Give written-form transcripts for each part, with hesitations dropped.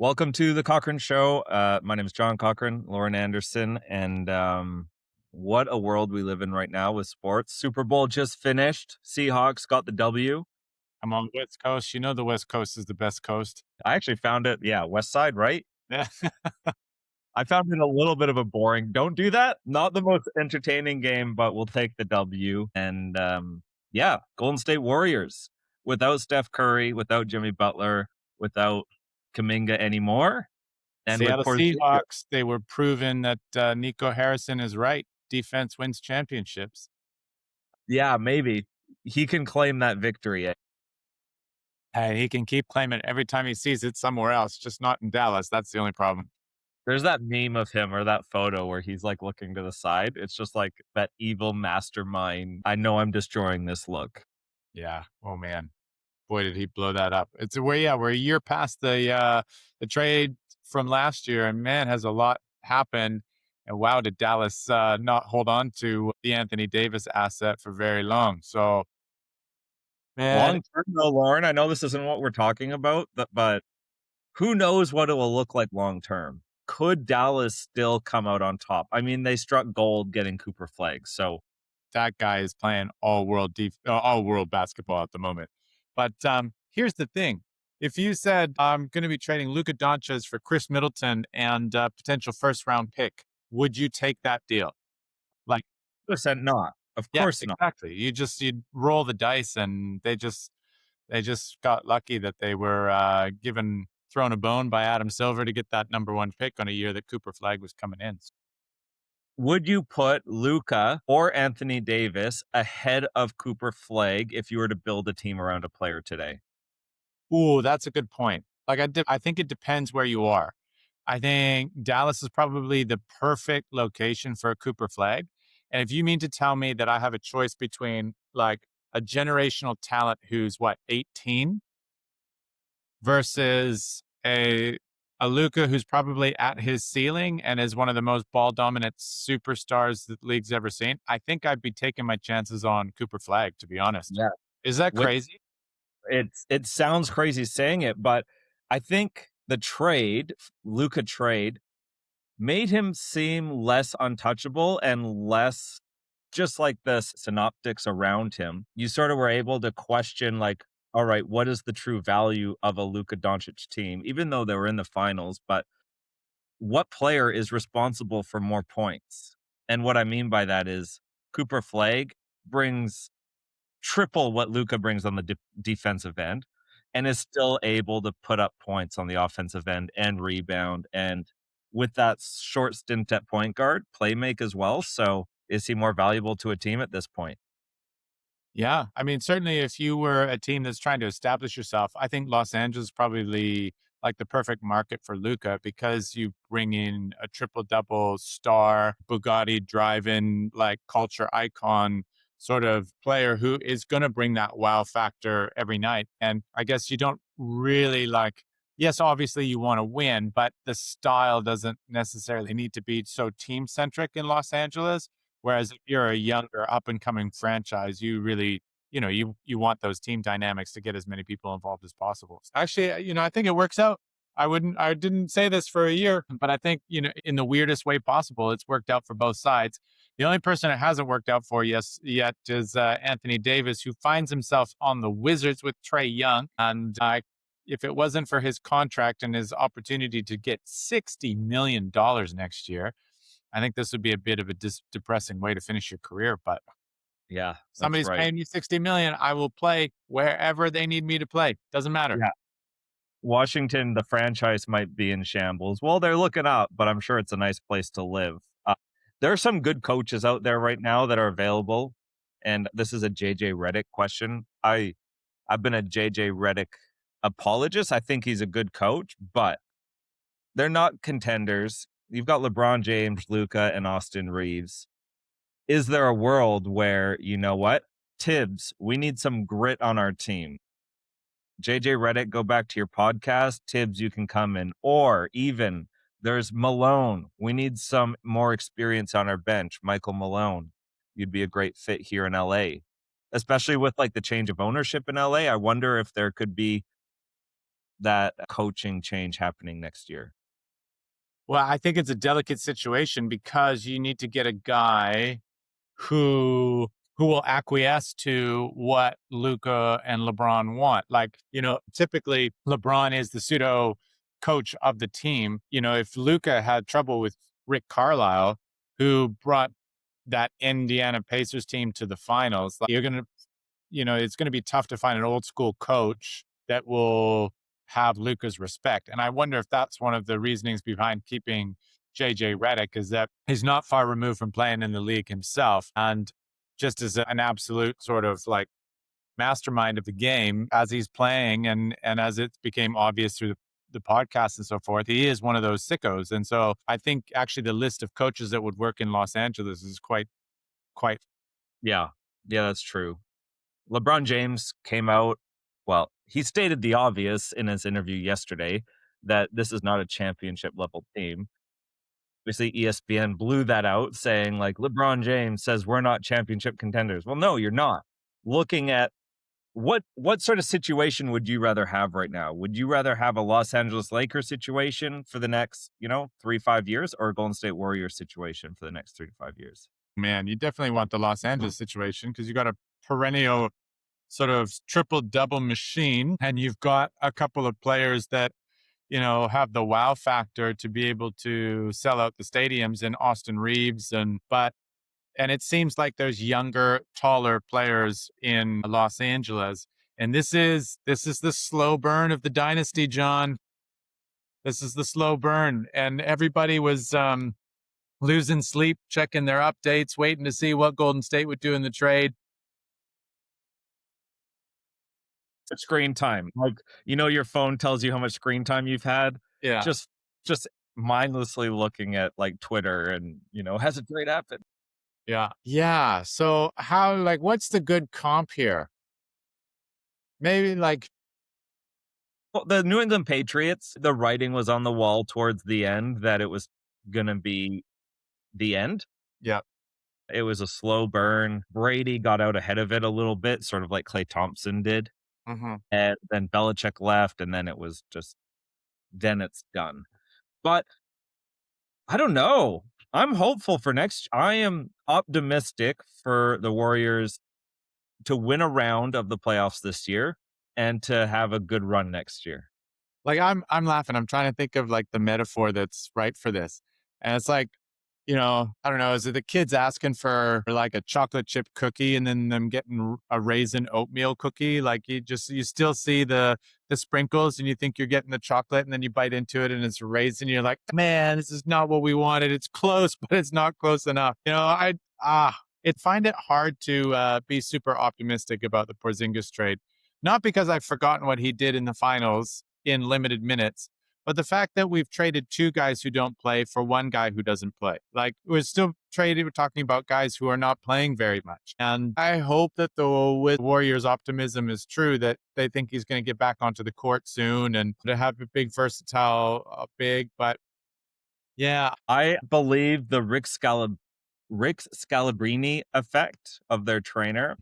Welcome to the Cochrane Show. My name is John Cochrane, Lauren Anderson, and what a world we live in right now with sports. Super Bowl just finished. Seahawks got the W. I'm on the West Coast. You know the West Coast is the best coast. I actually found it, yeah, West Side, right? Yeah. I found it a little bit of a boring. Don't do that. Not the most entertaining game, but we'll take the W. And yeah, Golden State Warriors without Steph Curry, without Jimmy Butler, without Kaminga anymore, and with Seattle Porzingis. Seahawks, they were proven that Nico Harrison is right. Defense wins championships. Yeah, maybe he can claim that victory. Hey, he can keep claiming it every time he sees it somewhere else, just not in Dallas. That's the only problem. There's that meme of him or that photo where he's like looking to the side. It's just like that evil mastermind. I know I'm destroying this look. Yeah. Oh man. Boy, did he blow that up. We're a year past the trade from last year, and man, has a lot happened. And wow, did Dallas not hold on to the Anthony Davis asset for very long. So man, Long term though, Lauren, I know this isn't what we're talking about, but who knows what it will look like long term? Could Dallas still come out on top? I mean, they struck gold getting Cooper Flag. So that guy is playing all world basketball at the moment. But here's the thing: if you said I'm going to be trading Luka Doncic for Chris Middleton and potential first round pick, would you take that deal? Like, percent not. Of yeah, course not. exactly. You'd roll the dice, and they just got lucky that they were given thrown a bone by Adam Silver to get that number one pick on a year that Cooper Flag was coming in. Would you put Luca or Anthony Davis ahead of Cooper Flag if you were to build a team around a player today? Ooh, that's a good point. I think it depends where you are. I think Dallas is probably the perfect location for a Cooper Flag. And if you mean to tell me that I have a choice between like a generational talent who's what, 18 versus a Luca who's probably at his ceiling and is one of the most ball dominant superstars that the league's ever seen, I think I'd be taking my chances on Cooper Flag, to be honest. Yeah. Is that With crazy? it sounds crazy saying it, but I think the Luca trade made him seem less untouchable and less just like the synoptics around him. You sort of were able to question like, all right, what is the true value of a Luka Doncic team, even though they were in the finals, but what player is responsible for more points? And what I mean by that is Cooper Flag brings triple what Luka brings on the defensive end and is still able to put up points on the offensive end and rebound. And with that short stint at point guard, play make as well. So is he more valuable to a team at this point? Yeah. I mean, certainly if you were a team that's trying to establish yourself, I think Los Angeles is probably like the perfect market for Luca because you bring in a triple double star, Bugatti driving like culture icon sort of player who is going to bring that wow factor every night. And I guess you don't really like, yes, obviously you want to win, but the style doesn't necessarily need to be so team centric in Los Angeles. Whereas if you're a younger up and coming franchise, you really, you want those team dynamics to get as many people involved as possible. Actually, I think it works out. I didn't say this for a year, but I think, in the weirdest way possible, it's worked out for both sides. The only person it hasn't worked out for yet is Anthony Davis, who finds himself on the Wizards with Trae Young. And if it wasn't for his contract and his opportunity to get $60 million next year, I think this would be a bit of a depressing way to finish your career. But Yeah, that's somebody's right. paying me 60 million. I will play wherever they need me to play. Doesn't matter. Yeah. Washington, the franchise might be in shambles. Well, they're looking up, but I'm sure it's a nice place to live. There are some good coaches out there right now that are available. And this is a JJ Redick question. I've been a JJ Redick apologist. I think he's a good coach, but they're not contenders. You've got LeBron James, Luca, and Austin Reeves. Is there a world where, you know what? Tibbs, we need some grit on our team. JJ Redick, go back to your podcast. Tibbs, you can come in. Or even there's Malone. We need some more experience on our bench. Michael Malone. You'd be a great fit here in LA, especially with like the change of ownership in LA. I wonder if there could be that coaching change happening next year? Well, I think it's a delicate situation because you need to get a guy who who will acquiesce to what Luca and LeBron want. Like, typically LeBron is the pseudo coach of the team. If Luca had trouble with Rick Carlisle, who brought that Indiana Pacers team to the finals, like, it's going to be tough to find an old school coach that will have Luca's respect. And I wonder if that's one of the reasonings behind keeping JJ Redick, is that he's not far removed from playing in the league himself. And just as an absolute sort of like mastermind of the game as he's playing, and as it became obvious through the podcast and so forth, he is one of those sickos. And so I think actually the list of coaches that would work in Los Angeles is quite. Yeah. Yeah, that's true. LeBron James came out, well, he stated the obvious in his interview yesterday that this is not a championship level team. Obviously, ESPN blew that out, saying, like, LeBron James says we're not championship contenders. Well, no, you're not. Looking at what sort of situation would you rather have right now? Would you rather have a Los Angeles Lakers situation for the next, 3-5 years, or a Golden State Warriors situation for the next 3 to 5 years? Man, you definitely want the Los Angeles situation because you got a perennial sort of triple double machine, and you've got a couple of players that have the wow factor to be able to sell out the stadiums in Austin Reeves, and it seems like there's younger, taller players in Los Angeles. And this is the slow burn of the dynasty, John. This is the slow burn. And everybody was losing sleep, checking their updates, waiting to see what Golden State would do in the trade. Screen time. Like, your phone tells you how much screen time you've had. Yeah. Just mindlessly looking at like Twitter and, has a trade happened? Yeah. Yeah. So what's the good comp here? Maybe like, Well, the New England Patriots, the writing was on the wall towards the end that it was gonna be the end. yeah. It was a slow burn. Brady got out ahead of it a little bit, sort of like Klay Thompson did, hmm and then Belichick left, and then it was just then it's done. But I don't know. I'm hopeful for I am optimistic for the Warriors to win a round of the playoffs this year and to have a good run next year. Like I'm laughing. I'm trying to think of like the metaphor that's right for this. And it's like, I don't know, is it the kids asking for like a chocolate chip cookie and then them getting a raisin oatmeal cookie? Like you still see the sprinkles and you think you're getting the chocolate, and then you bite into it and it's raisin. You're like, man, this is not what we wanted. It's close, but it's not close enough. It find it hard to be super optimistic about the Porzingis trade. Not because I've forgotten what he did in the finals in limited minutes, but the fact that we've traded two guys who don't play for one guy who doesn't play. Like, we're still trading, we're talking about guys who are not playing very much. And I hope that with Warriors optimism is true, that they think he's going to get back onto the court soon and to have a big versatile big. But yeah, I believe the Rick Scalabrini effect of their trainer.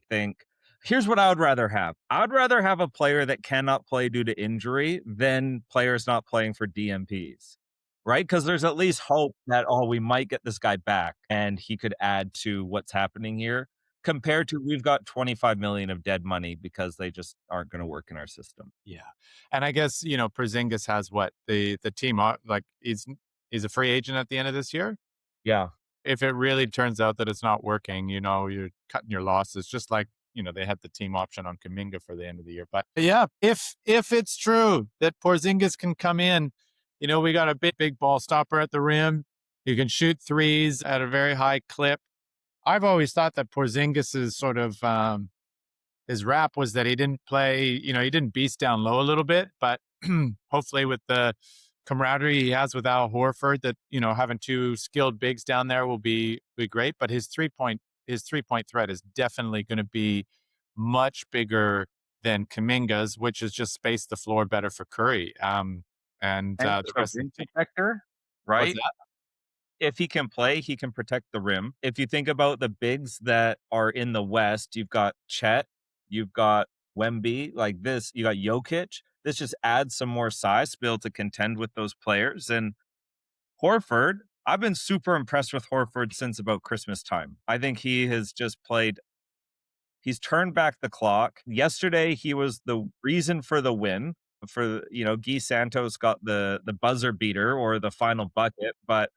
Here's what I would rather have. I'd rather have a player that cannot play due to injury than players not playing for DMPs, right? Because there's at least hope that, we might get this guy back and he could add to what's happening here, compared to we've got 25 million of dead money because they just aren't going to work in our system. yeah. And I guess, Porzingis has what the team, like he's a free agent at the end of this year. Yeah. If it really turns out that it's not working, you're cutting your losses, just like, they had the team option on Kuminga for the end of the year. But yeah, if it's true that Porzingis can come in, we got a big ball stopper at the rim. You can shoot threes at a very high clip. I've always thought that Porzingis is sort of his rap was that he didn't play, he didn't beast down low a little bit, but hopefully with the camaraderie he has with Al Horford, that, having two skilled bigs down there will be great. But his 3-point threat is definitely going to be much bigger than Kuminga's, which is just space the floor better for Curry. And And the it's a rest of rim the team. protector, What's right? that? If he can play, he can protect the rim. If you think about the bigs that are in the West, you've got Chet, you've got Wemby, like this, you got Jokic. this just adds some more size to be able to contend with those players. And Horford, I've been super impressed with Horford since about Christmas time. I think he has just played he's turned back the clock. Yesterday, he was the reason for the win. Guy Santos got the buzzer beater or the final bucket, but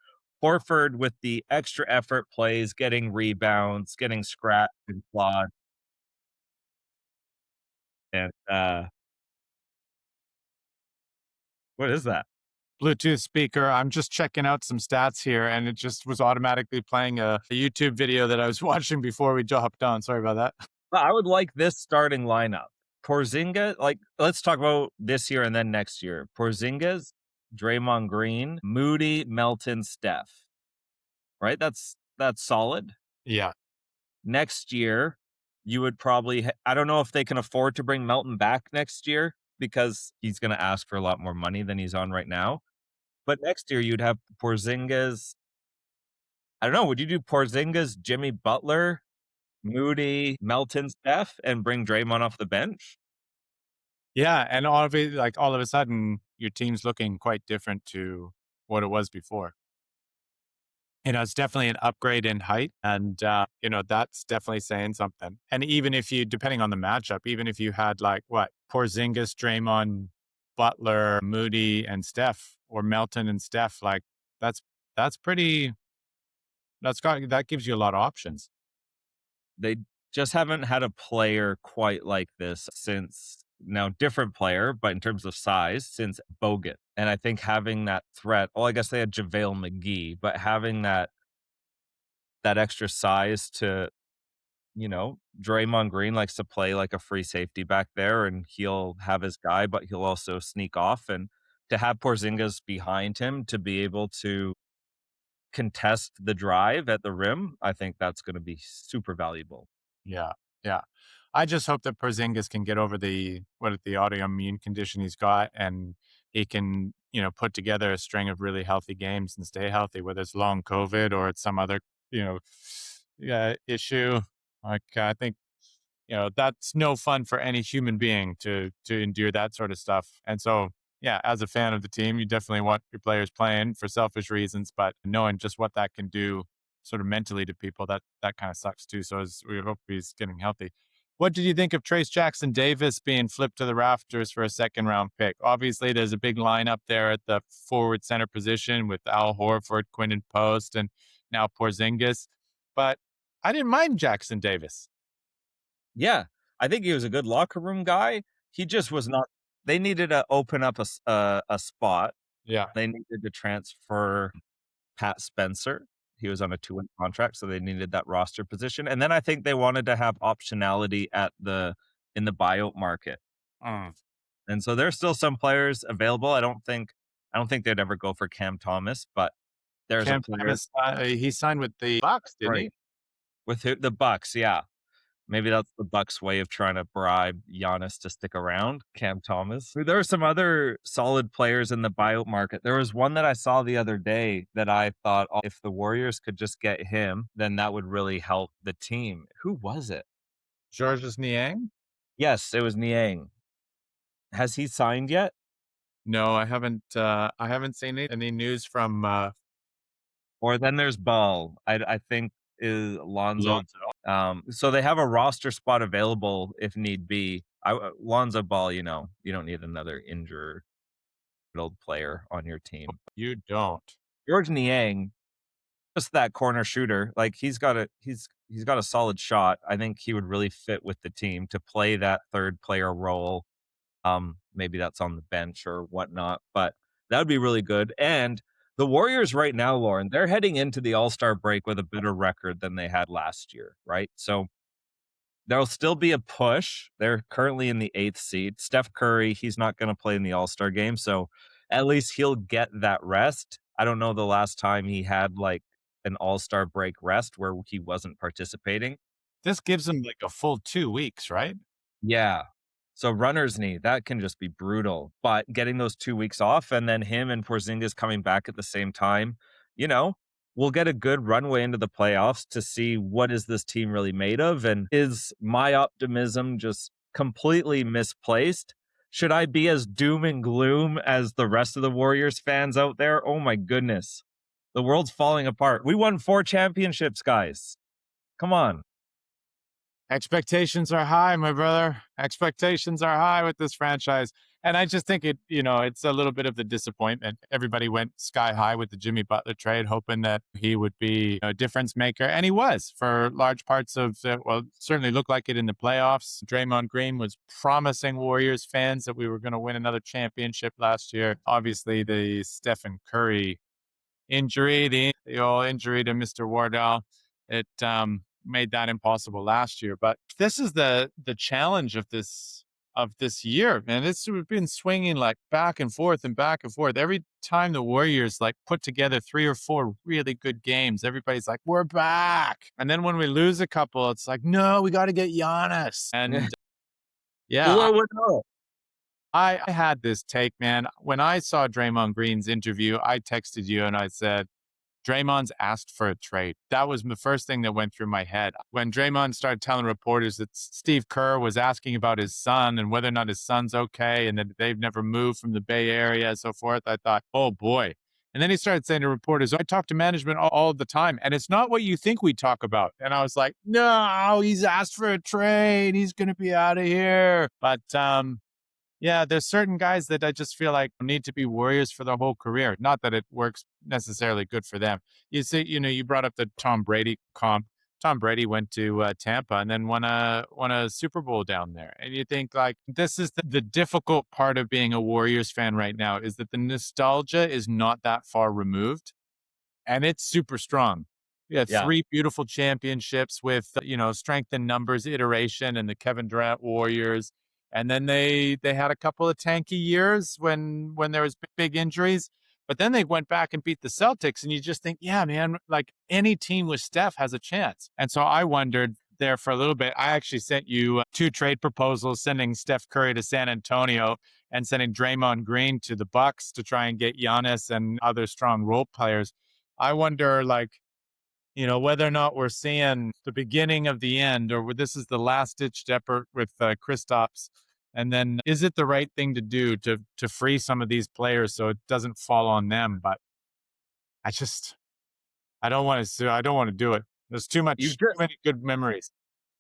Horford with the extra effort plays, getting rebounds, getting scrapped and clawed, and what is that? Bluetooth speaker. I'm just checking out some stats here, and it just was automatically playing a YouTube video that I was watching before we hopped on. Sorry about that. Well, I would like this starting lineup. Porzingis, like let's talk about this year and then next year. Porzingis, Draymond Green, Moody, Melton, Steph. Right? That's solid. Yeah. Next year, you would probably I don't know if they can afford to bring Melton back next year because he's gonna ask for a lot more money than he's on right now. But next year, you'd have Porzingis. I don't know, would you do Porzingis, Jimmy Butler, Moody, Melton, Steph, and bring Draymond off the bench? Yeah, and all of a sudden, your team's looking quite different to what it was before. It's definitely an upgrade in height, and that's definitely saying something. And even if you, depending on the matchup, even if you had like what Porzingis, Draymond, Butler, Moody, and Steph, or Melton and Steph, like that's that's pretty. That gives you a lot of options. They just haven't had a player quite like this since now different player, but in terms of size, since Bogut. And I think having that threat, well, I guess they had JaVale McGee, but having that extra size to, Draymond Green likes to play like a free safety back there and he'll have his guy, but he'll also sneak off. And to have Porzingis behind him to be able to contest the drive at the rim, I think that's going to be super valuable. Yeah, yeah. I just hope that Porzingis can get over the autoimmune condition he's got, and he can, put together a string of really healthy games and stay healthy, whether it's long COVID or it's some other, you know, issue. Like I think that's no fun for any human being to endure that sort of stuff. And so, yeah, as a fan of the team, you definitely want your players playing for selfish reasons, but knowing just what that can do sort of mentally to people, that kind of sucks too. So we hope he's getting healthy. What did you think of Trace Jackson Davis being flipped to the rafters for a second round pick? Obviously, there's a big lineup there at the forward center position with Al Horford, Quinton Post, and now Porzingis. But I didn't mind Jackson Davis. Yeah, I think he was a good locker room guy. He just was not they needed to open up a spot. Yeah. They needed to transfer Pat Spencer. He was on a 2-way contract, so they needed that roster position, and then I think they wanted to have optionality in the buyout market, Mm. and so there's still some players available. I don't think they'd ever go for Cam Thomas, but there's a Cam player Thomas, he signed with the Bucks, didn't right, he? with who the Bucks, yeah. Maybe that's the Bucks' way of trying to bribe Giannis to stick around, Cam Thomas. There are some other solid players in the buyout market. There was one that I saw the other day that I thought, "Oh, if the Warriors could just get him, then that would really help the team." Who was it? Georges Niang? Yes, it was Niang. Has he signed yet? No, I haven't. I haven't seen any news from Or then there's Ball. I think is Lonzo. Lonzo. So they have a roster spot available if need be. Lonzo Ball, you don't need another injured old player on your team. You don't. George Niang, just that corner shooter, like he's got a solid shot. I think he would really fit with the team to play that third player role. Maybe that's on the bench or whatnot, but that would be really good. And the Warriors right now, Lauren, they're heading into the All-Star break with a better record than they had last year, right? So there'll still be a push. They're currently in the 8th seed. Steph Curry, he's not going to play in the All-Star game, so at least he'll get that rest. I don't know the last time he had like an All-Star break rest where he wasn't participating. This gives him like a full 2 weeks, right? Yeah. So runner's knee, that can just be brutal. But getting those 2 weeks off and then him and Porzingis coming back at the same time, you know, we'll get a good runway into the playoffs to see what is this team really made of, and is my optimism just completely misplaced? should I be as doom and gloom as the rest of the Warriors fans out there? Oh my goodness. The world's falling apart. We won 4 championships, guys. Come on. Expectations are high, my brother. Expectations are high with this franchise. And I just think it's a little bit of the disappointment. Everybody went sky high with the Jimmy Butler trade, hoping that he would be a difference maker. And he was for large parts of certainly looked like it in the playoffs. Draymond Green was promising Warriors fans that we were going to win another championship last year. Obviously, the Stephen Curry injury, the old injury to Mr. Wardell, it made that impossible last year. But this is the challenge of this year, man. We've been swinging like back and forth and back and forth. Every time the Warriors like put together 3 or 4 really good games, everybody's like, "We're back." And then when we lose a couple, it's like, "No, we got to get Giannis." And yeah, Well, no. I had this take, man. When I saw Draymond Green's interview, I texted you and I said, Draymond's asked for a trade. That was the first thing that went through my head. When Draymond started telling reporters that Steve Kerr was asking about his son and whether or not his son's okay and that they've never moved from the Bay Area and so forth, I thought, oh boy. And then he started saying to reporters, I talk to management all the time, and it's not what you think we talk about. And I was like, no, he's asked for a trade. He's going to be out of here. But yeah, there's certain guys that I just feel like need to be Warriors for their whole career. Not that it works necessarily good for them. You see, you brought up the Tom Brady comp. Tom Brady went to Tampa and then won a Super Bowl down there. And you think like this is the difficult part of being a Warriors fan right now is that the nostalgia is not that far removed, and it's super strong. Yeah, Yeah. 3 beautiful championships with, strength in numbers iteration and the Kevin Durant Warriors. And then they had a couple of tanky years when there was big injuries, but then they went back and beat the Celtics, and you just think, yeah, man, like any team with Steph has a chance. And so I wondered there for a little bit. I actually sent you 2 trade proposals, sending Steph Curry to San Antonio and sending Draymond Green to the Bucks to try and get Giannis and other strong role players. I wonder, like, whether or not we're seeing the beginning of the end, or this is the last ditched effort with Kristaps. And then is it the right thing to do to free some of these players so it doesn't fall on them? But I just, I don't want to do it. There's too many good memories.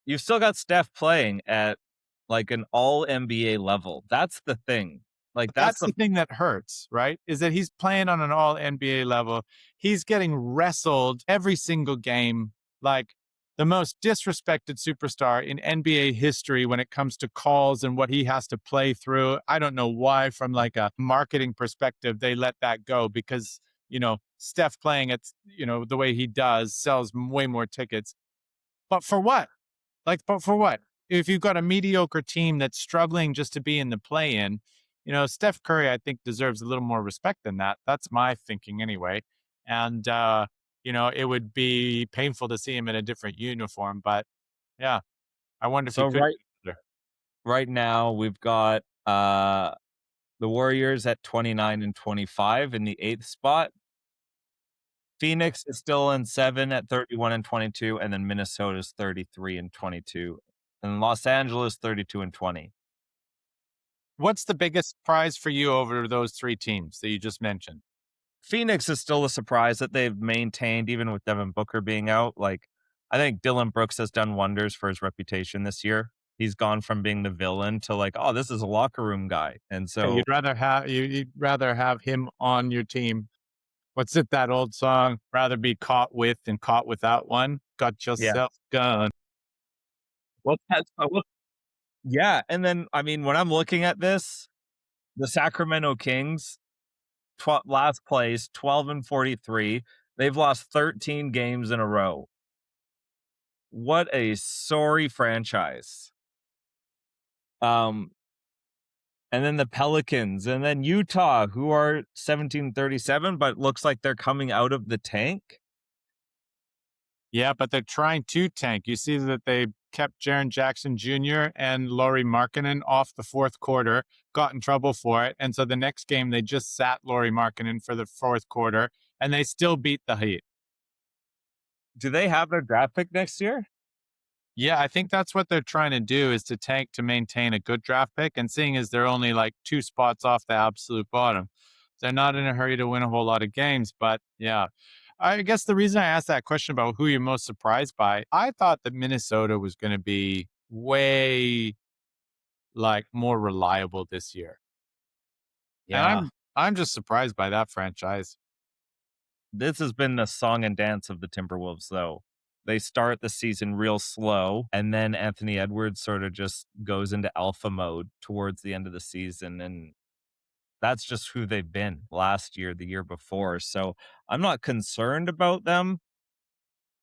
You've still got Steph playing at like an all NBA level. That's the thing. Like that's That's the the thing that hurts, right? Is that he's playing on an all NBA level. He's getting wrestled every single game like the most disrespected superstar in NBA history when it comes to calls and what he has to play through. I don't know why, from like a marketing perspective, they let that go because, Steph playing it, the way he does sells way more tickets. But for what? But for what? If you've got a mediocre team that's struggling just to be in the play-in, Steph Curry, I think, deserves a little more respect than that. That's my thinking anyway. And, it would be painful to see him in a different uniform. But yeah, I wonder if he so could. right now we've got the Warriors at 29 and 25 in the 8th spot. Phoenix is still in 7 at 31 and 22, and then Minnesota's 33 and 22, and Los Angeles 32 and 20. What's the biggest prize for you over those 3 teams that you just mentioned? Phoenix is still a surprise that they've maintained, even with Devin Booker being out. Like, I think Dylan Brooks has done wonders for his reputation this year. He's gone from being the villain to like, oh, this is a locker room guy. And Yeah, so, you'd rather have him on your team. What's it, that old song? Rather be caught with than caught without one. Got yeah. yourself gun. Well, yeah. And then, I mean, when I'm looking at this, the Sacramento Kings, last place, 12 and 43. They've lost 13 games in a row. What a sorry franchise. And then the Pelicans, and then Utah, who are 1737, but looks like they're coming out of the tank. Yeah, but they're trying to tank. You see that they kept Jaren Jackson Jr. and Lauri Markkanen off the 4th quarter, got in trouble for it. And so the next game, they just sat Lauri Markkanen for the 4th quarter, and they still beat the Heat. Do they have their draft pick next year? Yeah, I think that's what they're trying to do is to tank to maintain a good draft pick. And seeing as they're only like 2 spots off the absolute bottom, they're not in a hurry to win a whole lot of games. But yeah, I guess the reason I asked that question about who you're most surprised by, I thought that Minnesota was going to be way like more reliable this year. And Yeah. I'm just surprised by that franchise. This has been the song and dance of the Timberwolves, though. They start the season real slow, and then Anthony Edwards sort of just goes into alpha mode towards the end of the season, and that's just who they've been last year, the year before. So I'm not concerned about them.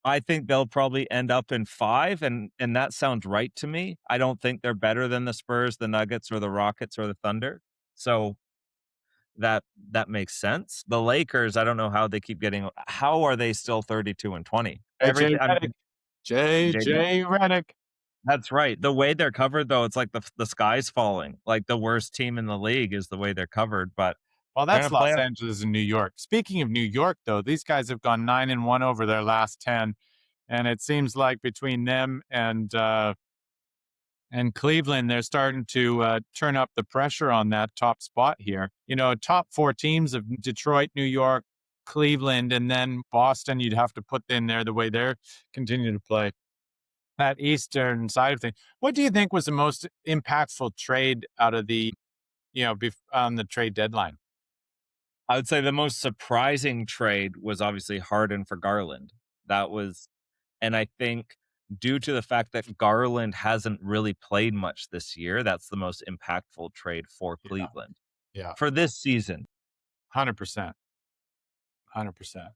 I think they'll probably end up in 5, and that sounds right to me. I don't think they're better than the Spurs, the Nuggets, or the Rockets, or the Thunder. So that makes sense. The Lakers, I don't know how they keep getting how are they still 32 and 20? JJ Everything I Redick. mean, JJ JJ Redick. that's right. The way they're covered, though, it's like the sky's falling. Like, the worst team in the league is the way they're covered, but Well, they're that's gonna play Los up. Angeles and New York. Speaking of New York, though, these guys have gone 9-1 over their last 10, and it seems like between them and Cleveland, they're starting to turn up the pressure on that top spot here. You know, top 4 teams of Detroit, New York, Cleveland, and then Boston. You'd have to put in there the way they're continuing to play. That eastern side of things. What do you think was the most impactful trade out of the on the trade deadline? I would say the most surprising trade was obviously Harden for Garland. That was and I think due to the fact that Garland hasn't really played much this year, that's the most impactful trade for Yeah, Cleveland yeah, for this season. 100%, 100%.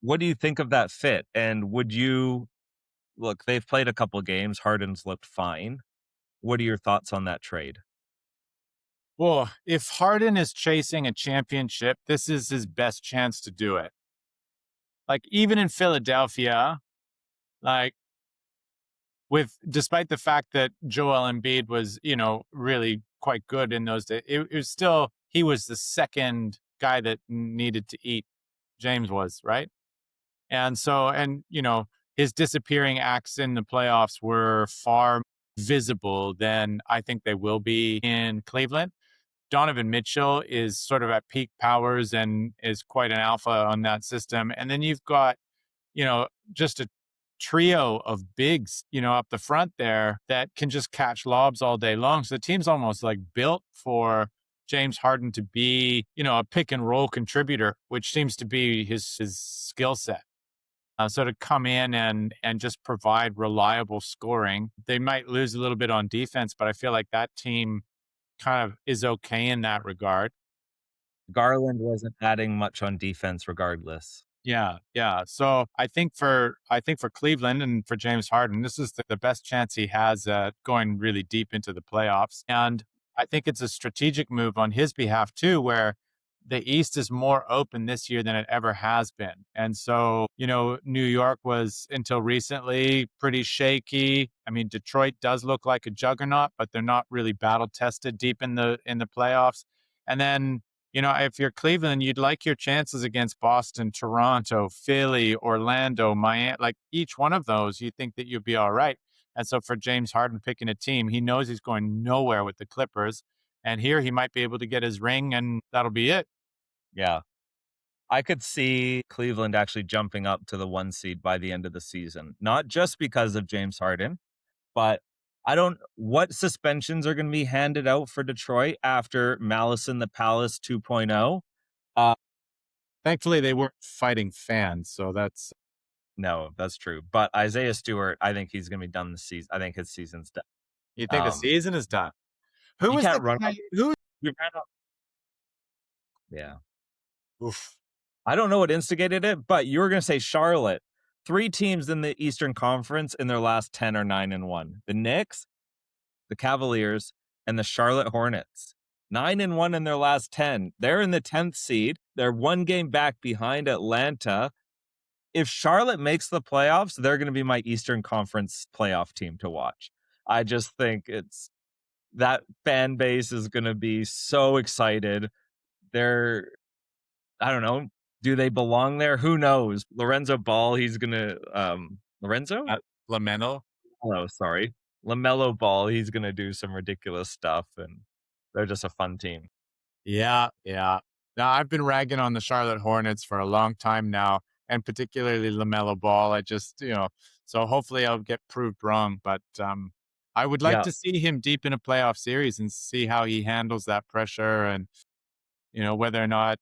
What do you think of that fit? And would you look, they've played a couple games, Harden's looked fine. What are your thoughts on that trade? Well, if Harden is chasing a championship, this is his best chance to do it. Like even in Philadelphia, like with despite the fact that Joel Embiid was, really quite good in those days, it was still he was the second guy that needed to eat. James was, right? And so, his disappearing acts in the playoffs were far visible than I think they will be in Cleveland. Donovan Mitchell is sort of at peak powers and is quite an alpha on that system. And then you've got, just a trio of bigs, up the front there that can just catch lobs all day long. So the team's almost like built for James Harden to be, a pick and roll contributor, which seems to be his skill set. So to come in and just provide reliable scoring, they might lose a little bit on defense, but I feel like that team kind of is okay in that regard. Garland wasn't adding much on defense regardless. Yeah, yeah. So I think for Cleveland and for James Harden, this is the best chance he has at going really deep into the playoffs. And I think it's a strategic move on his behalf too, where the East is more open this year than it ever has been. And so, New York was until recently pretty shaky. I mean, Detroit does look like a juggernaut, but they're not really battle tested deep in the playoffs. And then if you're Cleveland, you'd like your chances against Boston, Toronto, Philly, Orlando, Miami, like each one of those, you think that you'd be all right. And so for James Harden picking a team, he knows he's going nowhere with the Clippers. And here he might be able to get his ring and that'll be it. Yeah. I could see Cleveland actually jumping up to the 1 seed by the end of the season, not just because of James Harden, but I don't what suspensions are gonna be handed out for Detroit after Malice in the Palace 2.0? Uh, Thankfully, they weren't fighting fans. So that's, no, that's true, but Isaiah Stewart, I think he's gonna be done this season. I think his season's done. you think the Um, season is done. Who you was the can't run up guy? Who? you ran up Yeah. Oof. I don't know what instigated it, but you were gonna say Charlotte. 3 teams in the Eastern Conference in their last 10 are 9-1. The Knicks, the Cavaliers, and the Charlotte Hornets. 9-1 in their last 10. They're in the 10th seed. They're 1 game back behind Atlanta. If Charlotte makes the playoffs, they're gonna be my Eastern Conference playoff team to watch. I just think it's that fan base is gonna be so excited. They're I don't know. Do they belong there? Who knows? Lorenzo Ball, he's gonna Lorenzo? Lamelo? LaMelo, sorry. LaMelo Ball, he's gonna do some ridiculous stuff, and they're just a fun team. Yeah, yeah. Now I've been ragging on the Charlotte Hornets for a long time now, and particularly LaMelo Ball. I just, so hopefully I'll get proved wrong, but I would like Yeah. to see him deep in a playoff series and see how he handles that pressure, and whether or not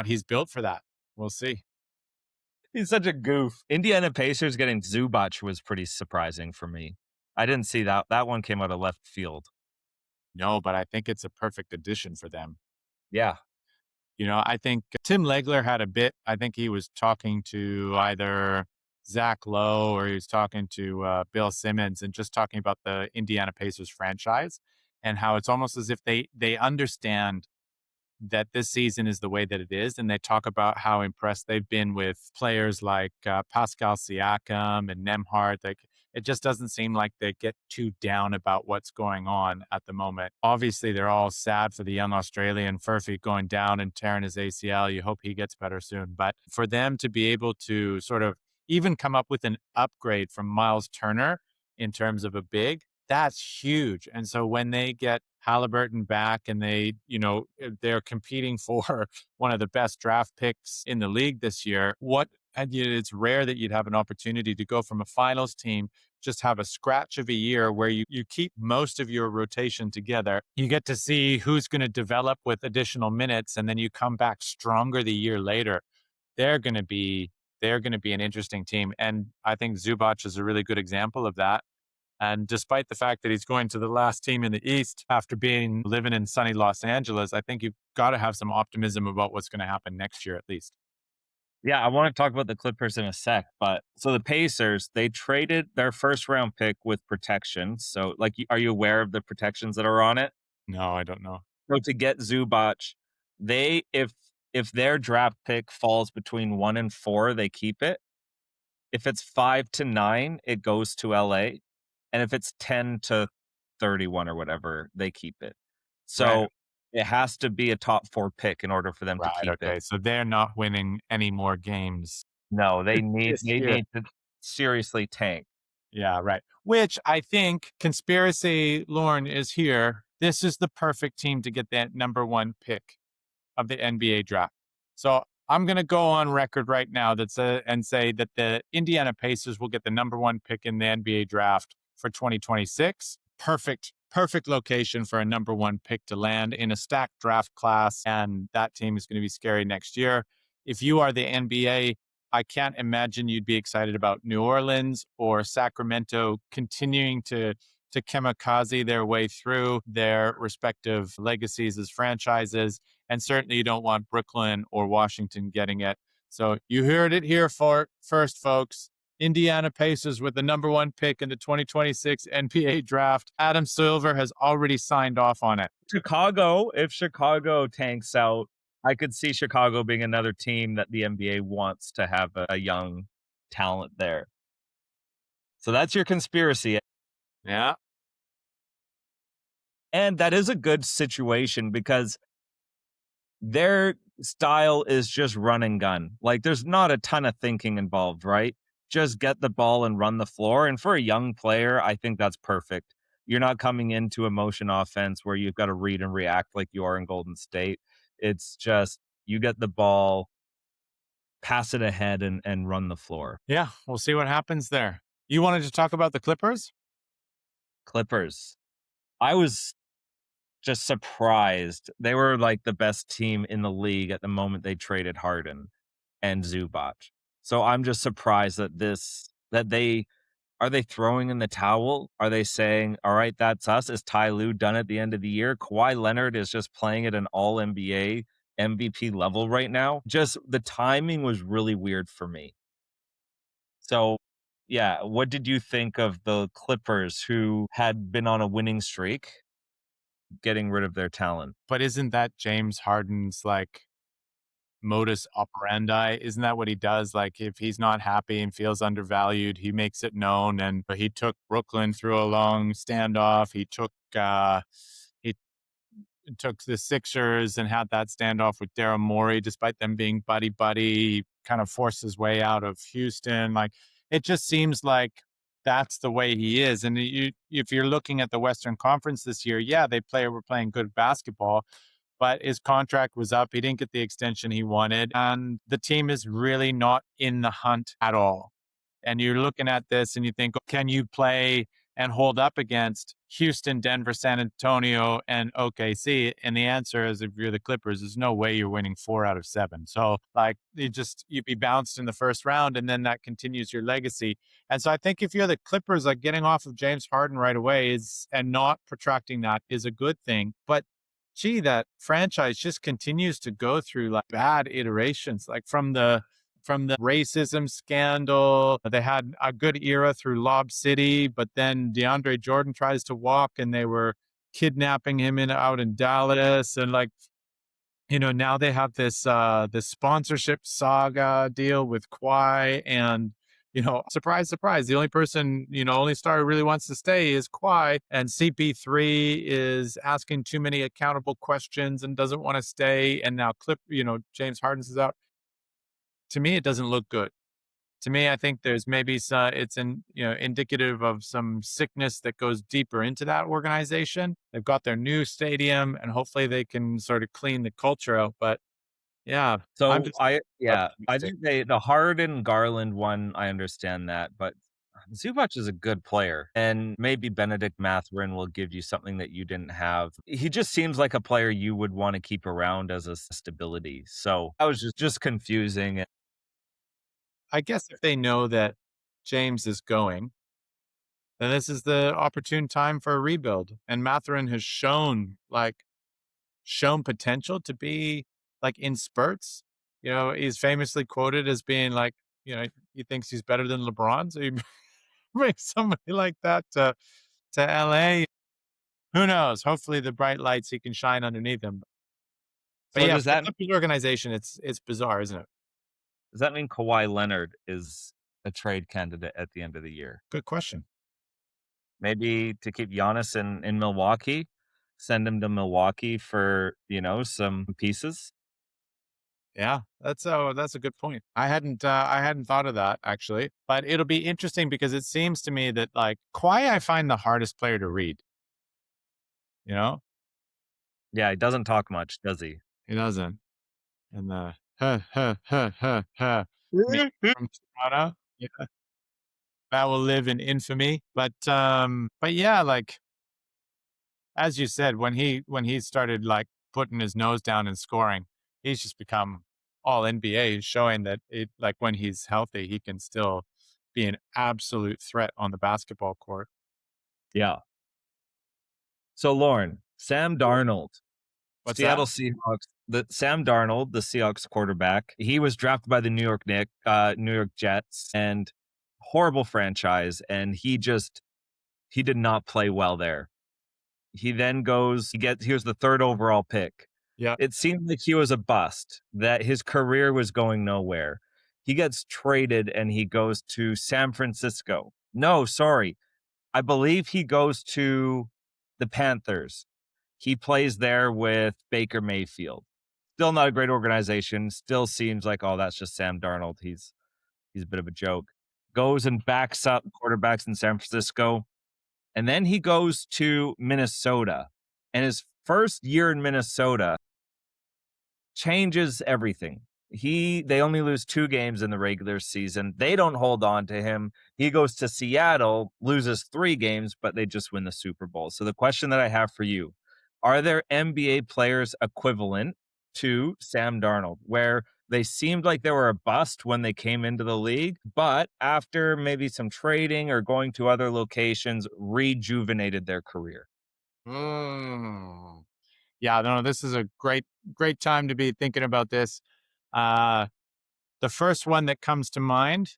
he's built for that. We'll see. He's such a goof. Indiana Pacers getting Zubac was pretty surprising for me. I didn't see that. That one came out of left field. No, but I think it's a perfect addition for them. Yeah. I think Tim Legler had a bit. I think he was talking to either Zach Lowe or he was talking to Bill Simmons and just talking about the Indiana Pacers franchise and how it's almost as if they understand that this season is the way that it is. And they talk about how impressed they've been with players like Pascal Siakam and Nemhard. Like, it just doesn't seem like they get too down about what's going on at the moment. Obviously, they're all sad for the young Australian Furphy going down and tearing his ACL. You hope he gets better soon. But for them to be able to sort of even come up with an upgrade from Miles Turner in terms of a big, that's huge. And so when they get Halliburton back and they're competing for one of the best draft picks in the league this year, it's rare that you'd have an opportunity to go from a finals team, just have a scratch of a year where you keep most of your rotation together. You get to see who's going to develop with additional minutes, and then you come back stronger the year later. They're going to be they're going to be an interesting team. And I think Zubac is a really good example of that. And despite the fact that he's going to the last team in the East after living in sunny Los Angeles, I think you've got to have some optimism about what's going to happen next year, at least. Yeah, I want to talk about the Clippers in a sec, but so the Pacers, they traded their first round pick with protections. So, like, are you aware of the protections that are on it? No, I don't know. So to get Zubac, they if their draft pick falls between 1 and 4, they keep it. If it's 5 to 9, it goes to LA. And if it's 10 to 31 or whatever, they keep it. Right. So it has to be a top 4 pick in order for them to Right. keep it. Okay. So they're not winning any more games No, they this year. need to seriously tank. Yeah. Right. Which I think conspiracy Lauren is here. This is the perfect team to get that number one pick of the NBA draft. So I'm going to go on record right now and say that the Indiana Pacers will get the number one pick in the NBA draft for 2026. Perfect location for a number one pick to land in a stacked draft class. And that team is going to be scary next year. If you are the NBA, I can't imagine you'd be excited about New Orleans or Sacramento continuing to kamikaze their way through their respective legacies as franchises. And certainly you don't want Brooklyn or Washington getting it. So you heard it here first, folks. Indiana Pacers with the number one pick in the 2026 NBA draft. Adam Silver has already signed off on it. Chicago, if Chicago tanks out, I could see Chicago being another team that the NBA wants to have a young talent there. So that's your conspiracy. Yeah. And that is a good situation because their style is just run and gun. Like, there's not a ton of thinking involved, right? Just get the ball and run the floor. And for a young player, I think that's perfect. You're not coming into a motion offense where you've got to read and react like you are in Golden State. It's just you get the ball, pass it ahead, and run the floor. Yeah. We'll see what happens there. You wanted to talk about the Clippers? Clippers. I was just surprised. They were like the best team in the league at the moment they traded Harden and Zubac. So I'm just surprised that they are they throwing in the towel? Are they saying, all right, that's us? Is Ty Lue done at the end of the year? Kawhi Leonard is just playing at an all NBA MVP level right now. Just the timing was really weird for me. So yeah, what did you think of the Clippers who had been on a winning streak getting rid of their talent? But isn't that James Harden's like modus operandi? Isn't that what he does? Like, if he's not happy and feels undervalued, he makes it known. And he took Brooklyn through a long standoff. He took the Sixers and had that standoff with Daryl Morey, despite them being buddy. He kind of forced his way out of Houston. Like, it just seems like that's the way he is. And if you're looking at the Western Conference this year, yeah, were playing good basketball, but his contract was up. He didn't get the extension he wanted, and the team is really not in the hunt at all. And you're looking at this and you think, can you play and hold up against Houston, Denver, San Antonio, and OKC? And the answer is, if you're the Clippers, there's no way you're winning 4 out of 7. So, like, you'd be bounced in the first round, and then that continues your legacy. And so I think if you're the Clippers, like, getting off of James Harden right away and not protracting that is a good thing. But gee, that franchise just continues to go through like bad iterations, like from the racism scandal. They had a good era through Lob City, but then DeAndre Jordan tries to walk and they were kidnapping him out in Dallas. And like, now they have this sponsorship saga deal with Kawhi, and surprise, surprise, the only person, only star who really wants to stay is Kawhi, and CP3 is asking too many accountable questions and doesn't want to stay. And now James Harden's is out. To me, it doesn't look good. To me, I think there's maybe indicative of some sickness that goes deeper into that organization. They've got their new stadium, and hopefully they can sort of clean the culture out. But yeah, I'm So just I optimistic. think the Harden Garland one, I understand that, but Zubac is a good player, and maybe Benedict Mathurin will give you something that you didn't have. He just seems like a player you would want to keep around as a stability. So I was just confusing. I guess if they know that James is going, then this is the opportune time for a rebuild. And Mathurin has shown potential to be like in spurts. He's famously quoted as being like, he thinks he's better than LeBron. So you bring somebody like that to LA. Who knows? Hopefully the bright lights he can shine underneath him. But So yeah, for the Clippers organization, it's bizarre, isn't it? does that mean Kawhi Leonard is a trade candidate at the end of the year? Good question. Maybe to keep Giannis in Milwaukee, send him to Milwaukee for, some pieces? Yeah, that's a good point. I hadn't thought of that actually, but it'll be interesting because it seems to me that like Kawhi, I find the hardest player to read. You know, Yeah, he doesn't talk much, does he? he doesn't, and the huh me from Toronto, yeah, that will live in infamy. But yeah, like as you said, when he started like putting his nose down and scoring, he's just become all NBA, showing that it like when he's healthy, he can still be an absolute threat on the basketball court. Yeah. So, Lauren, Sam Darnold, What's that? Seattle Seahawks, Sam Darnold, the Seahawks quarterback, he was drafted by the New York Jets, and horrible franchise, and he did not play well there. He was the third overall pick. Yeah. It seemed like he was a bust, that his career was going nowhere. He gets traded and he goes to San Francisco. No, sorry. I believe he goes to the Panthers. He plays there with Baker Mayfield. Still not a great organization. Still seems like, oh, that's just Sam Darnold. He's a bit of a joke. Goes and backs up quarterbacks in San Francisco. And then he goes to Minnesota. And his first year in Minnesota changes everything. They only lose 2 games in the regular season. They don't hold on to him. He goes to Seattle, loses 3 games, but they just win the Super Bowl. So the question that I have for you, are there NBA players equivalent to Sam Darnold, where they seemed like they were a bust when they came into the league, but after maybe some trading or going to other locations, rejuvenated their career? Mm. Yeah, no, this is a great time to be thinking about this. Uh, the first one that comes to mind,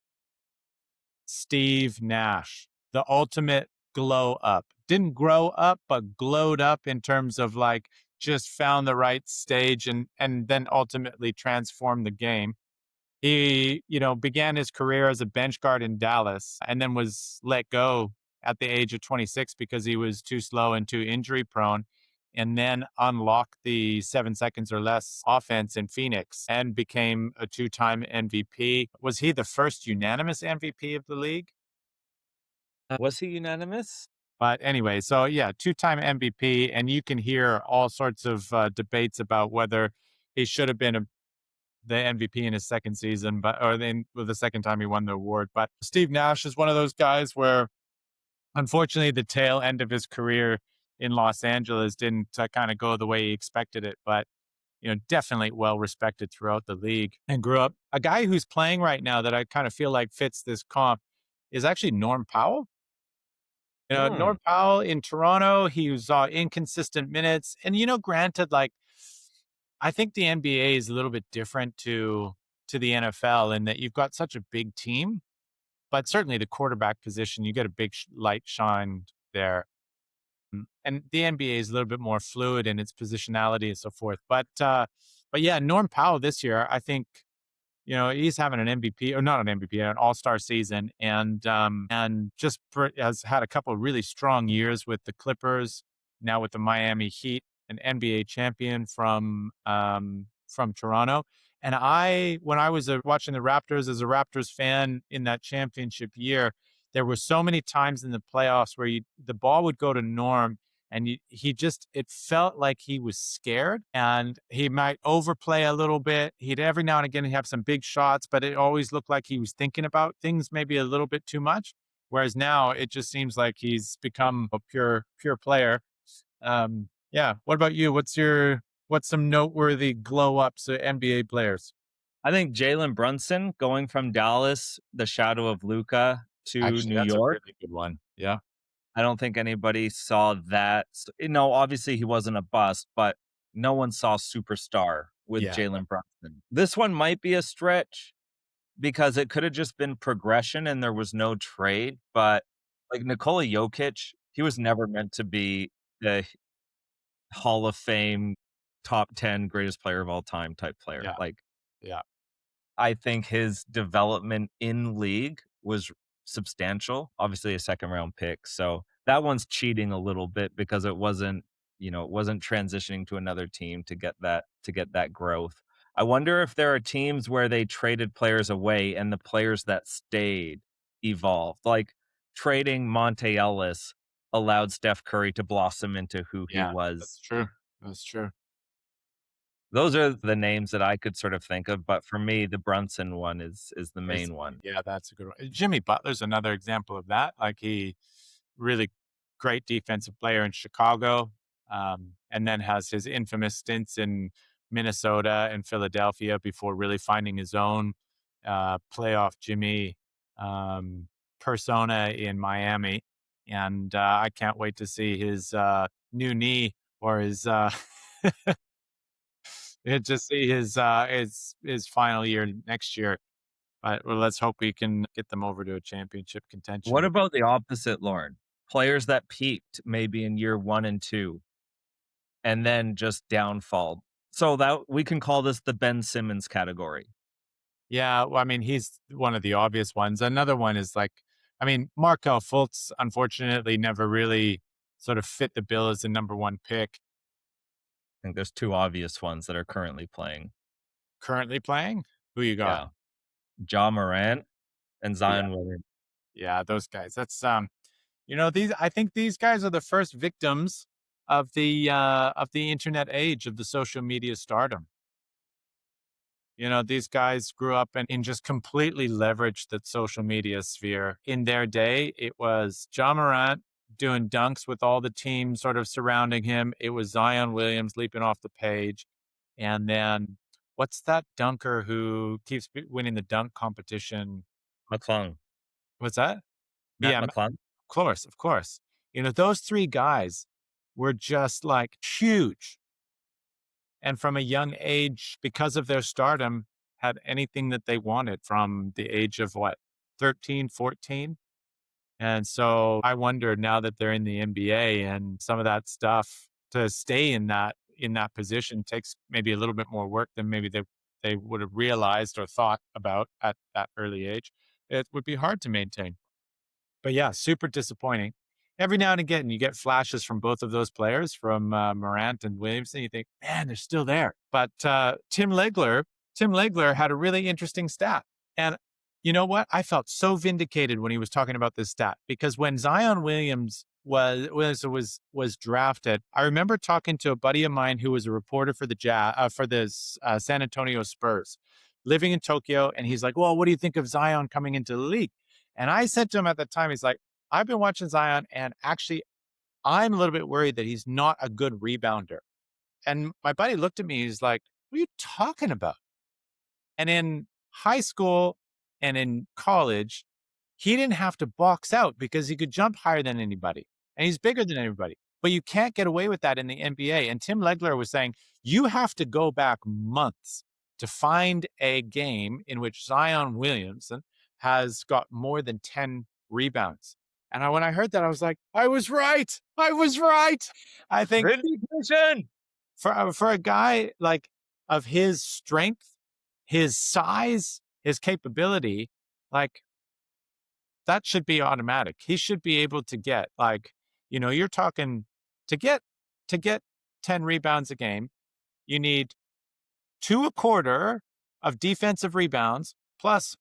Steve Nash, the ultimate glow up. Didn't grow up, but glowed up in terms of like just found the right stage and then ultimately transformed the game. He, began his career as a bench guard in Dallas and then was let go at the age of 26 because he was too slow and too injury prone, and then unlocked the 7 seconds or less offense in Phoenix and became a 2-time MVP. Was he the first unanimous MVP of the league? Was he unanimous? But anyway, so yeah, two-time MVP, and you can hear all sorts of debates about whether he should have been the MVP in his second season, but or then well, the second time he won the award. But Steve Nash is one of those guys where, unfortunately, the tail end of his career in Los Angeles didn't kind of go the way he expected it. But definitely well respected throughout the league and grew up. A guy who's playing right now that I kind of feel like fits this comp is actually Norm Powell. Hmm. Norm Powell in Toronto, he was inconsistent minutes. And, granted, like, I think the NBA is a little bit different to the NFL in that you've got such a big team, but certainly the quarterback position, you get a big light shine there. And the NBA is a little bit more fluid in its positionality and so forth. But yeah, Norm Powell this year, I think he's having an MVP or not an MVP, an All-Star season, and just has had a couple of really strong years with the Clippers, now with the Miami Heat, an NBA champion from Toronto. And when I was watching the Raptors as a Raptors fan in that championship year, there were so many times in the playoffs where the ball would go to Norm and he just it felt like he was scared and he might overplay a little bit. He'd every now and again have some big shots, but it always looked like he was thinking about things maybe a little bit too much. Whereas now it just seems like he's become a pure player. Yeah. What about you? What's some noteworthy glow ups NBA players? I think Jalen Brunson going from Dallas, the shadow of Luca, to Actually, New that's a York. really good one. Yeah. I don't think anybody saw that. Obviously he wasn't a bust, but no one saw superstar with Yeah. Jalen Brunson. This one might be a stretch because it could have just been progression and there was no trade. But like Nikola Jokic, he was never meant to be the Hall of Fame top 10 greatest player of all time type player. Yeah. Like Yeah. I think his development in league was substantial. Obviously, a second round pick. So that one's cheating a little bit because it wasn't transitioning to another team to get that growth. I wonder if there are teams where they traded players away and the players that stayed evolved. Like trading Monte Ellis allowed Steph Curry to blossom into who he Yeah. was. That's true. That's true. Those are the names that I could sort of think of, but for me, the Brunson one is the Is main one. Yeah, that's a good one. Jimmy Butler's another example of that. Like he really great defensive player in Chicago, and then has his infamous stints in Minnesota and Philadelphia before really finding his own playoff Jimmy um, persona in Miami. And I can't wait to see his new knee or his to see his final year next year. But well, let's hope we can get them over to a championship What contention. about the opposite, Lauren? Players that peaked maybe in year 1 and 2 and then just downfall. So that we can call this the Ben Simmons category. Yeah, well, I mean, he's one of the obvious ones. Another one is like, I mean, Markel Fultz unfortunately never really sort of fit the bill as the number one pick. I think there's 2 obvious ones that are currently playing. Currently playing, who you got? Yeah. Ja Morant and Yeah, Zion Williams. yeah, those guys. That's these. I think these guys are the first victims of the internet age of the social media stardom. These guys grew up and just completely leveraged the social media sphere. In their day, it was John Morant doing dunks with all the team sort of surrounding him. It was Zion Williams leaping off the page. And then what's that dunker who keeps winning the dunk competition? McClung. What's that? Matt Yeah, McClung. of course, of course. Those three guys were just like huge, and from a young age, because of their stardom, had anything that they wanted from the age of what, 13, 14. And so I wonder now that they're in the NBA and some of that stuff to stay in that position takes maybe a little bit more work than maybe they would have realized or thought about at that early age. It would be hard to maintain. But yeah, super disappointing. Every now and again, you get flashes from both of those players, from Morant and Williams, and you think, man, they're still there. But Tim Legler had a really interesting stat, and You know what? I felt so vindicated when he was talking about this stat because when Zion Williams was drafted, I remember talking to a buddy of mine who was a reporter for the San Antonio Spurs, living in Tokyo, and he's like, "Well, what do you think of Zion coming into the league?" And I said to him at the time, he's like, "I've been watching Zion, and actually, I'm a little bit worried that he's not a good rebounder." And my buddy looked at me, he's like, "What are you talking about?" And in high school and in college, he didn't have to box out because he could jump higher than anybody and he's bigger than everybody. But you can't get away with that in the NBA. And Tim Legler was saying you have to go back months to find a game in which Zion Williamson has got more than 10 rebounds. And when I heard that, I was like, I was right. I was right. I think Vindication. for a guy like of his strength, his size, his capability, like that should be automatic. He should be able to get like, you're talking to get to get 10 rebounds a game, you need two a quarter of defensive rebounds plus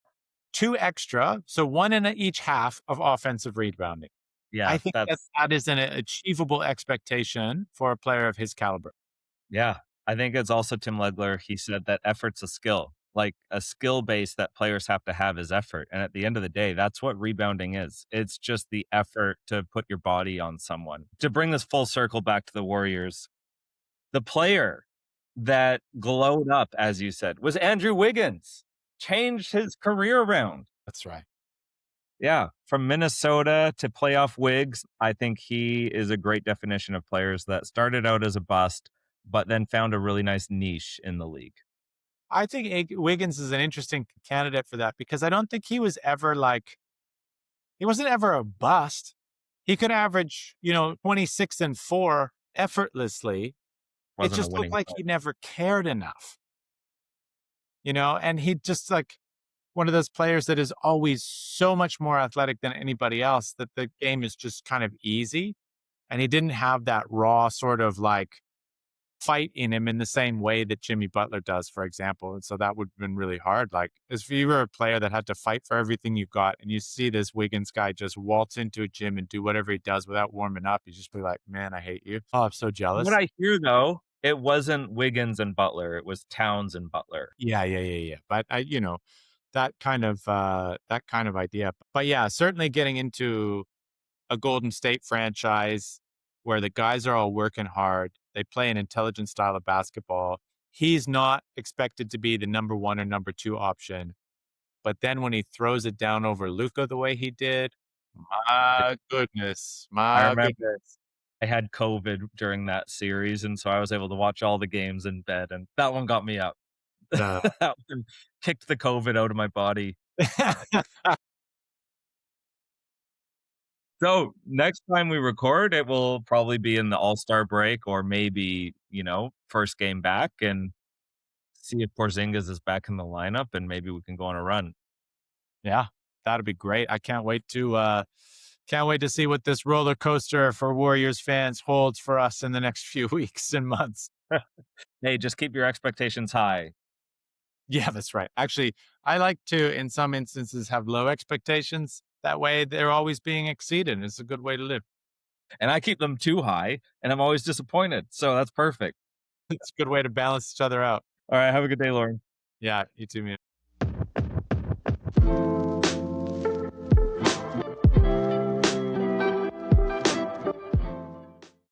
two extra, so one in each half of offensive rebounding. I Yeah, think that that's that is an achievable expectation for a player of his caliber. yeah. I think it's also Tim Legler, he said that effort's a skill. Like, a skill base that players have to have is effort, and at the end of the day, that's what rebounding is. It's just the effort to put your body on someone. To bring this full circle back to the Warriors, the player that glowed up, as you said, was Andrew Wiggins. Changed his career around. That's right. Yeah, from Minnesota to playoff Wigs, I think he is a great definition of players that started out as a bust, but then found a really nice niche in the league. I think Wiggins is an interesting candidate for that because I don't think he was ever like he wasn't ever a bust. He could average, 26 and 4 effortlessly. It Wasn't a just looked winning like play. he never cared enough, and he just like one of those players that is always so much more athletic than anybody else that the game is just kind of easy. And he didn't have that raw sort of like fight in him in the same way that Jimmy Butler does, for example. And so that would have been really hard. Like, if you were a player that had to fight for everything you got and you see this Wiggins guy just waltz into a gym and do whatever he does without warming up, you just be like, man, I hate you. Oh, I'm so What jealous. I hear though, it wasn't Wiggins and Butler, it was Towns and Butler. Yeah, yeah, yeah, yeah. But that kind of idea. But yeah, certainly getting into a Golden State franchise where the guys are all working hard. They play an intelligent style of basketball. He's not expected to be the number one or number two option. But then when he throws it down over Luca the way he did, my goodness, I my remember goodness. I had COVID during that series, and so I was able to watch all the games in bed, and that one got me up. The That one kicked the COVID out of my body. So, next time we record, it will probably be in the All-Star break or maybe, first game back and see if Porzingis is back in the lineup, and maybe we can go on a run. Yeah, that'd be great. I can't wait to see what this roller coaster for Warriors fans holds for us in the next few weeks and months. Hey, just keep your expectations high. Yeah, that's right. Actually, I like to, in some instances, have low expectations. That way, they're always being exceeded. It's a good way to live. And I keep them too high, and I'm always disappointed, so that's perfect. It's a good way to balance each other out. Alright, have a good day, Lauren. Yeah, you too, man.